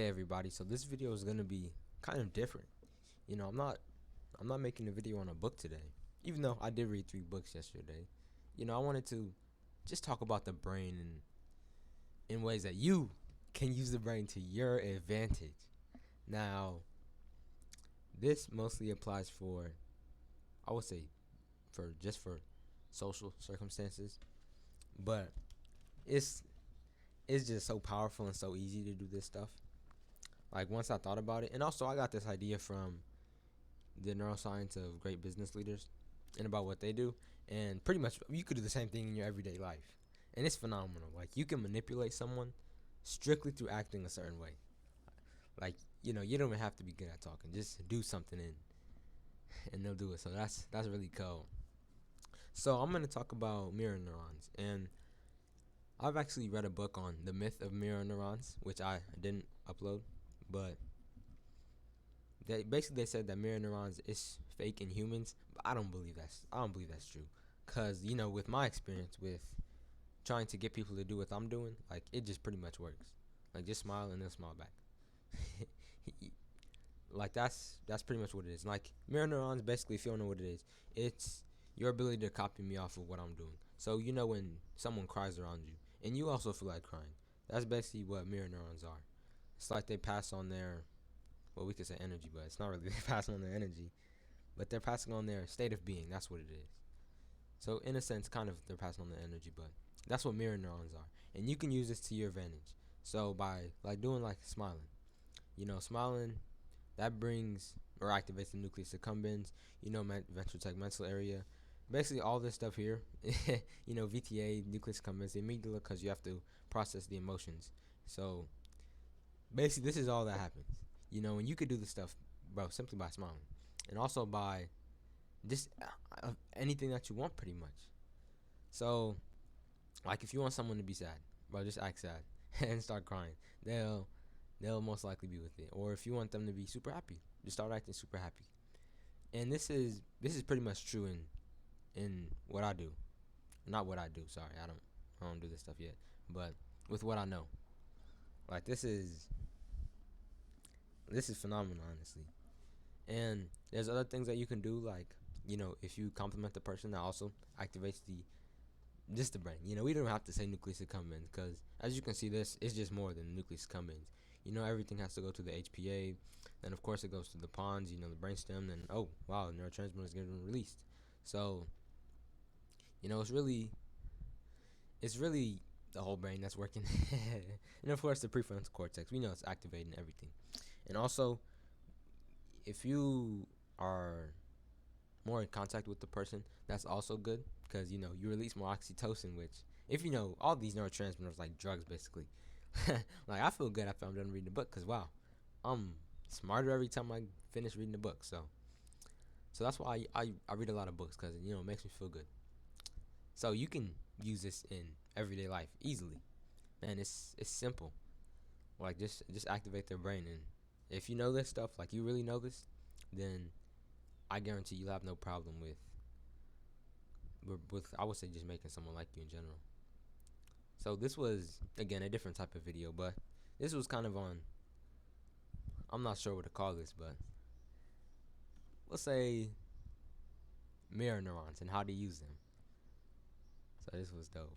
Hey everybody, so this video is gonna be kind of different. I'm not making a video on a book today, even though I did read 3 books yesterday. I wanted to just talk about the brain in ways that you can use the brain to your advantage. Now, this mostly applies for, I would say, for social circumstances, but it's it's just so powerful and so easy to do this stuff. Like once I thought about it, and also I got this idea from the neuroscience of great business leaders and about what they do, and pretty much you could do the same thing in your everyday life, and it's phenomenal. Like you can manipulate someone strictly through acting a certain way. Like you don't even have to be good at talking; just do something and they'll do it. So that's really cool. So I'm gonna talk about mirror neurons, and I've actually read a book on the myth of mirror neurons, which I didn't upload, but they said that mirror neurons is fake in humans, but I don't believe that's true, cause with my experience with trying to get people to do what I'm doing, like it just pretty much works. Like just smile and they'll smile back. Like that's pretty much what it is. Like mirror neurons, basically, if you don't know what it is, it's your ability to copy me off of what I'm doing. So when someone cries around you and you also feel like crying, that's basically what mirror neurons are. It's like they pass on their, well, we could say energy, but it's not really they passing on their energy, but they're passing on their state of being. That's what it is. So in a sense, kind of they're passing on their energy, but that's what mirror neurons are, and you can use this to your advantage. So by like doing like smiling, smiling, that brings or activates the nucleus accumbens, ventral tegmental area, basically all this stuff here. VTA, nucleus accumbens, the amygdala, because you have to process the emotions. So basically, this is all that happens. And you could do this stuff, bro, simply by smiling, and also by just anything that you want, pretty much. So, like, if you want someone to be sad, bro, just act sad and start crying. They'll they'll most likely be with it. Or if you want them to be super happy, just start acting super happy. And this is pretty much true in what I do. Not what I do. Sorry, I don't do this stuff yet. But with what I know, like this is phenomenal, honestly. And there's other things that you can do, like if you compliment the person, that also activates the brain. We don't have to say nucleus accumbens, because as you can see, this is just more than nucleus accumbens. Everything has to go to the HPA, then of course it goes to the pons, the brainstem, and oh wow, neurotransmitters getting released. So it's really the whole brain that's working, and of course the prefrontal cortex. We know it's activating everything, and also if you are more in contact with the person, that's also good, because you release more oxytocin, which, if all these neurotransmitters, like drugs basically. Like I feel good after I'm done reading the book, because wow, I'm smarter every time I finish reading the book. So that's why I read a lot of books, because it makes me feel good. So you can use this in everyday life easily, and it's simple. Like just activate their brain, and if you know this stuff, like you really know this, then I guarantee you'll have no problem with I would say just making someone like you in general. So this was again a different type of video, but this was kind of on, I'm not sure what to call this, but let's say mirror neurons and how to use them. So this was dope.